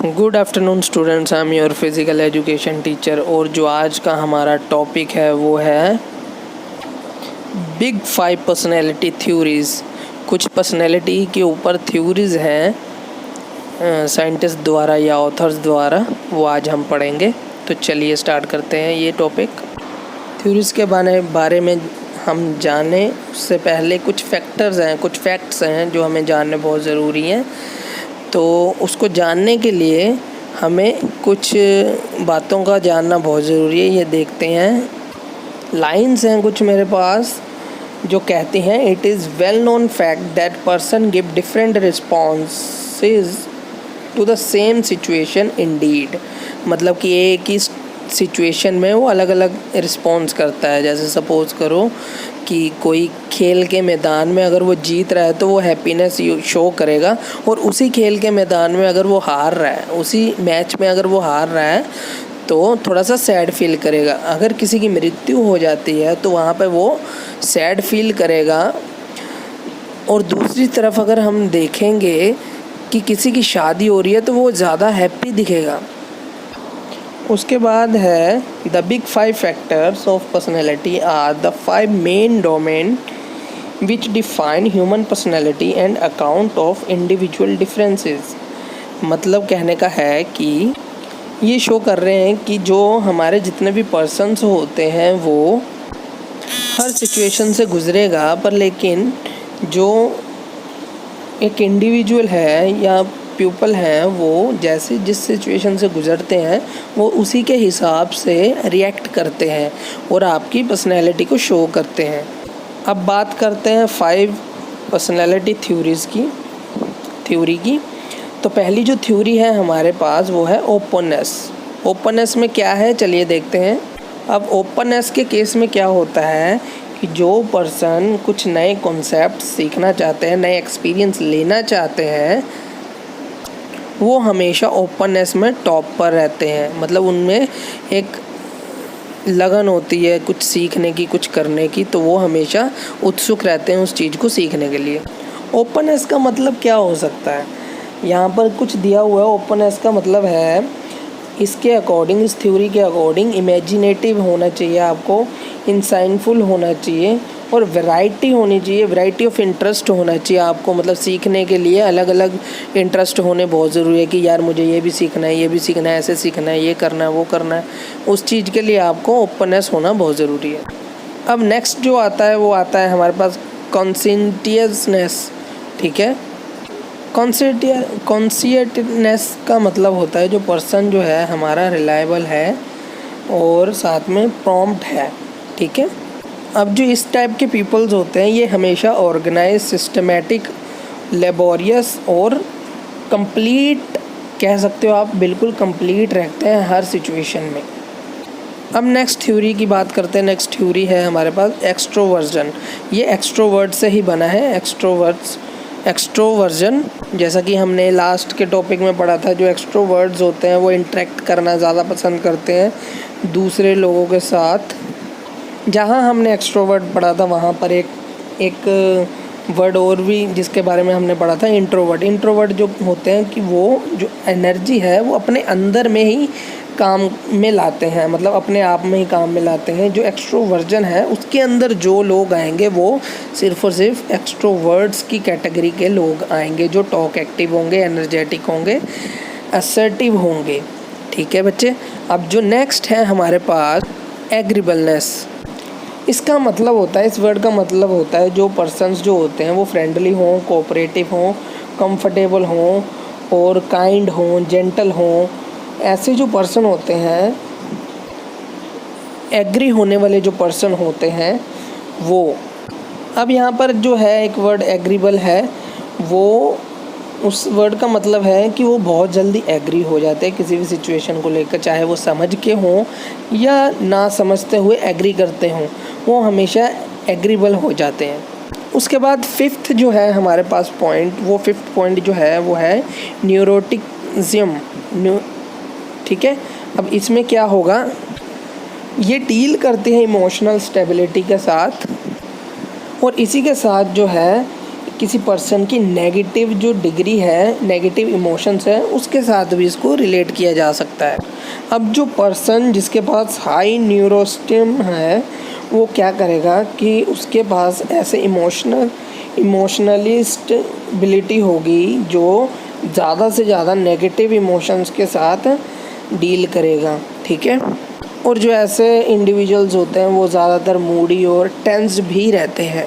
Good afternoon students, I am your physical education teacher. और जो आज का हमारा टॉपिक है वो है बिग 5 पर्सनैलिटी थ्योरीज़। कुछ पर्सनैलिटी के ऊपर थ्योरीज़ हैं साइंटिस्ट द्वारा या ऑथर्स द्वारा, वो आज हम पढ़ेंगे। तो चलिए स्टार्ट करते हैं ये टॉपिक। थ्योरीज़ के बारे में हम जाने उससे पहले कुछ फैक्ट्स हैं जो हमें जानने बहुत ज़रूरी हैं। तो उसको जानने के लिए हमें कुछ बातों का जानना बहुत ज़रूरी है। ये देखते हैं, लाइंस हैं कुछ मेरे पास जो कहती हैं, it is well known fact that person give different responses to the same situation indeed. मतलब कि एक ही सिचुएशन में वो अलग अलग रिस्पॉन्स करता है। जैसे सपोज़ करो कि कोई खेल के मैदान में अगर वो जीत रहा है तो वो हैप्पीनेस शो करेगा, और उसी खेल के मैदान में अगर वो हार रहा है, उसी मैच में अगर वो हार रहा है तो थोड़ा सा सैड फील करेगा। अगर किसी की मृत्यु हो जाती है तो वहाँ पे वो सैड फील करेगा। और दूसरी तरफ अगर हम देखेंगे कि किसी की शादी हो रही है तो वो ज़्यादा हैप्पी दिखेगा। उसके बाद है the big 5 factors of personality are the 5 main domain which define human personality and account of individual differences. मतलब कहने का है कि ये शो कर रहे हैं कि जो हमारे जितने भी पर्सन्स होते हैं वो हर सिचुएशन से गुजरेगा, पर लेकिन जो एक इंडिविजुअल है या पीपल हैं वो जैसे जिस सिचुएशन से गुजरते हैं वो उसी के हिसाब से रिएक्ट करते हैं और आपकी पर्सनैलिटी को शो करते हैं। अब बात करते हैं 5 पर्सनैलिटी थ्योरी की। तो पहली जो थ्योरी है हमारे पास वो है ओपननेस। ओपननेस में क्या है, चलिए देखते हैं। अब ओपननेस के केस में क्या होता है कि जो पर्सन कुछ नए कॉन्सेप्ट सीखना चाहते हैं, नए एक्सपीरियंस लेना चाहते हैं, वो हमेशा ओपननेस में टॉप पर रहते हैं। मतलब उनमें एक लगन होती है कुछ सीखने की, कुछ करने की, तो वो हमेशा उत्सुक रहते हैं उस चीज़ को सीखने के लिए। ओपननेस का मतलब क्या हो सकता है, यहाँ पर कुछ दिया हुआ है। ओपननेस का मतलब है, इसके अकॉर्डिंग, इस थ्योरी के अकॉर्डिंग, इमेजिनेटिव होना चाहिए आपको, इंसाइटफुल होना चाहिए और वैरायटी होनी चाहिए, वैरायटी ऑफ इंटरेस्ट होना चाहिए आपको। मतलब सीखने के लिए अलग अलग इंटरेस्ट होने बहुत ज़रूरी है कि यार मुझे ये भी सीखना है, ये भी सीखना है, ऐसे सीखना है, ये करना है, वो करना है। उस चीज़ के लिए आपको ओपननेस होना बहुत ज़रूरी है। अब नेक्स्ट जो आता है वो आता है हमारे पास कॉन्शियसनेस। ठीक है, कॉन्शियसनेस का मतलब होता है जो पर्सन जो है हमारा रिलायबल है और साथ में प्रॉम्प्ट है। ठीक है, अब जो इस टाइप के पीपल्स होते हैं ये हमेशा ऑर्गेनाइज, सिस्टमेटिक, लेबोरियस और कंप्लीट, कह सकते हो आप, बिल्कुल कंप्लीट रहते हैं हर सिचुएशन में। अब नेक्स्ट थ्योरी की बात करते हैं। नेक्स्ट थ्योरी है हमारे पास एक्सट्रोवर्जन। ये एक्सट्रोवर्ट से ही बना है। एक्सट्रोवर्जन, जैसा कि हमने लास्ट के टॉपिक में पढ़ा था, जो एक्सट्रोवर्ट्स होते हैं वो इंटरेक्ट करना ज़्यादा पसंद करते हैं दूसरे लोगों के साथ। जहाँ हमने एक्सट्रोवर्ट पढ़ा था वहाँ पर एक वर्ड और भी जिसके बारे में हमने पढ़ा था, इंट्रोवर्ट। इंट्रोवर्ट जो होते हैं कि वो जो एनर्जी है वो अपने अंदर में ही काम में लाते हैं, मतलब अपने आप में ही काम में लाते हैं। जो एक्सट्रोवर्जन है उसके अंदर जो लोग आएंगे वो सिर्फ और सिर्फ एक्सट्रोवर्ट्स की कैटेगरी के लोग आएंगे, जो टॉक एक्टिव होंगे, एनर्जेटिक होंगे, असर्टिव होंगे। ठीक है बच्चे। अब जो नेक्स्ट है हमारे पास एग्रीबलनेस। इसका मतलब होता है, इस वर्ड का मतलब होता है जो पर्सन्स जो होते हैं वो फ्रेंडली हों, कोऑपरेटिव हों, कंफर्टेबल हों और काइंड हों, जेंटल हों। ऐसे जो पर्सन होते हैं, एग्री होने वाले जो पर्सन होते हैं वो। अब यहाँ पर जो है एक वर्ड एग्रीबल है, वो उस वर्ड का मतलब है कि वो बहुत जल्दी एग्री हो जाते हैं किसी भी सिचुएशन को लेकर, चाहे वो समझ के हों या ना समझते हुए एग्री करते हों, वो हमेशा एग्रीबल हो जाते हैं। उसके बाद 5th जो है हमारे पास पॉइंट, वो 5th पॉइंट जो है वो है न्यूरोटिज्म। ठीक है, अब इसमें क्या होगा, ये डील करते हैं इमोशनल स्टेबिलिटी के साथ, और इसी के साथ जो है किसी पर्सन की नेगेटिव जो डिग्री है, नेगेटिव इमोशंस है, उसके साथ भी इसको रिलेट किया जा सकता है। अब जो पर्सन जिसके पास हाई न्यूरोस्टिम है वो क्या करेगा कि उसके पास ऐसे इमोशनली स्टेबिलिटी होगी जो ज़्यादा से ज़्यादा नेगेटिव इमोशंस के साथ डील करेगा, ठीक है। और जो ऐसे इंडिविजुअल्स होते हैं वो ज़्यादातर मूडी और टेंस्ड भी रहते हैं।